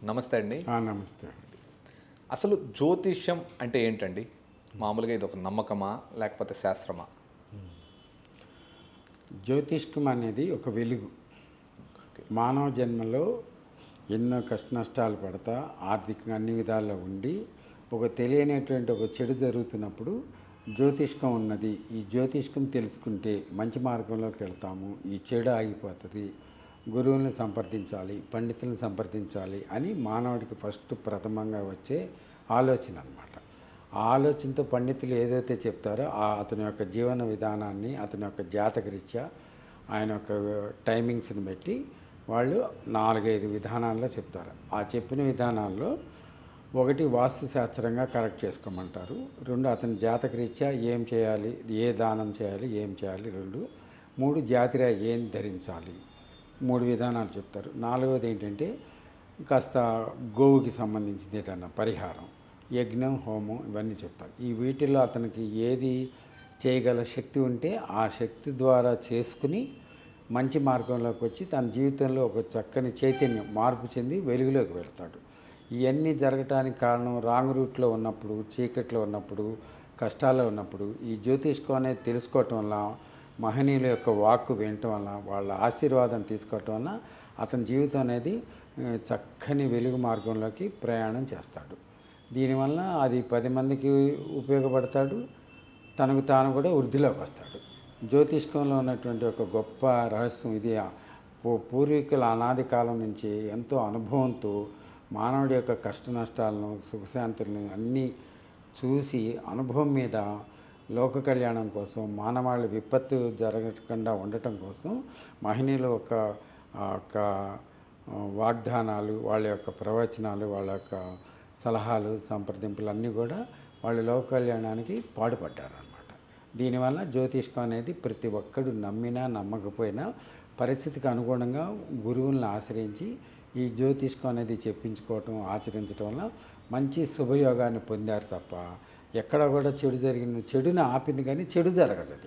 నమస్తే అండి. నమస్తే. అసలు జ్యోతిష్యం అంటే ఏంటండి? మామూలుగా ఇది ఒక నమ్మకమా? లేకపోతే శాస్త్రమా? జ్యోతిష్కం అనేది ఒక వెలుగు. ఓకే. మానవ జన్మలో ఎన్నో కష్ట నష్టాలు పడతా ఆర్థికంగా అన్ని విధాల్లో ఉండి ఒక తెలియనటువంటి ఒక చెడు జరుగుతున్నప్పుడు జ్యోతిష్కం ఉన్నది, ఈ జ్యోతిష్కం తెలుసుకుంటే మంచి మార్గంలోకి వెళ్తాము, ఈ చెడు ఆగిపోతుంది, గురువులను సంప్రదించాలి, పండితులను సంప్రదించాలి అని మానవుడికి ఫస్ట్ ప్రథమంగా వచ్చే ఆలోచన అన్నమాట. ఆ ఆలోచనతో పండితులు ఏదైతే చెప్తారో అతని యొక్క జీవన విధానాన్ని, అతని యొక్క జాతకరీత్యా ఆయన యొక్క టైమింగ్స్ని బట్టి వాళ్ళు 4-5 విధానాల్లో చెప్తారు. ఆ చెప్పిన విధానాల్లో ఒకటి వాస్తుశాస్త్రంగా కరెక్ట్ చేసుకోమంటారు, 2 అతని జాతకరీత్యా ఏం చేయాలి, ఏ దానం చేయాలి, ఏం చేయాలి, 2 3 జాతిరా ఏం ధరించాలి, 3 విధానాలు చెప్తారు. 4వది ఏంటంటే కాస్త గోవుకి సంబంధించింది ఏదన్నా పరిహారం, యజ్ఞం, హోమం ఇవన్నీ చెప్తారు. ఈ వీటిల్లో అతనికి ఏది చేయగల శక్తి ఉంటే ఆ శక్తి ద్వారా చేసుకుని మంచి మార్గంలోకి వచ్చి తన జీవితంలో ఒక చక్కని చైతన్యం మార్పు చెంది వెలుగులోకి వెళ్తాడు. ఇవన్నీ జరగటానికి కారణం రాంగ్ రూట్లో ఉన్నప్పుడు, చీకట్లో ఉన్నప్పుడు, కష్టాల్లో ఉన్నప్పుడు ఈ జ్యోతిష్కం అనేది తెలుసుకోవటం వల్ల, మహనీయుల యొక్క వాక్కు వినటం వల్ల, వాళ్ళ ఆశీర్వాదం తీసుకోవటం వల్ల అతని జీవితం అనేది చక్కని వెలుగు మార్గంలోకి ప్రయాణం చేస్తాడు. దీనివల్ల అది 10 మందికి ఉపయోగపడతాడు, తనకు తాను కూడా వృద్ధిలోకి వస్తాడు. జ్యోతిష్కంలో ఉన్నటువంటి ఒక గొప్ప రహస్యం ఇది. పూర్వీకుల అనాది కాలం నుంచి ఎంతో అనుభవంతో మానవుడి యొక్క కష్ట నష్టాలను, సుఖశాంతులను అన్నీ చూసి అనుభవం మీద లోక కళ్యాణం కోసం, మానవాళి విపత్తు జరగకుండా ఉండటం కోసం మహనీయుల యొక్క వాగ్దానాలు, వాళ్ళ యొక్క ప్రవచనాలు, వాళ్ళ యొక్క సలహాలు, సంప్రదింపులు అన్నీ కూడా వాళ్ళ లోక కళ్యాణానికి పాటుపడ్డారన్నమాట. దీనివల్ల జ్యోతిష్కం అనేది ప్రతి ఒక్కడు నమ్మినా నమ్మకపోయినా పరిస్థితికి అనుగుణంగా గురువులను ఆశ్రయించి ఈ జ్యోతిష్కం అనేది చెప్పించుకోవటం, ఆచరించడం వల్ల మంచి శుభయోగాన్ని పొందారు తప్ప ఎక్కడ కూడా చెడుని ఆపింది కానీ చెడు జరగలేదు.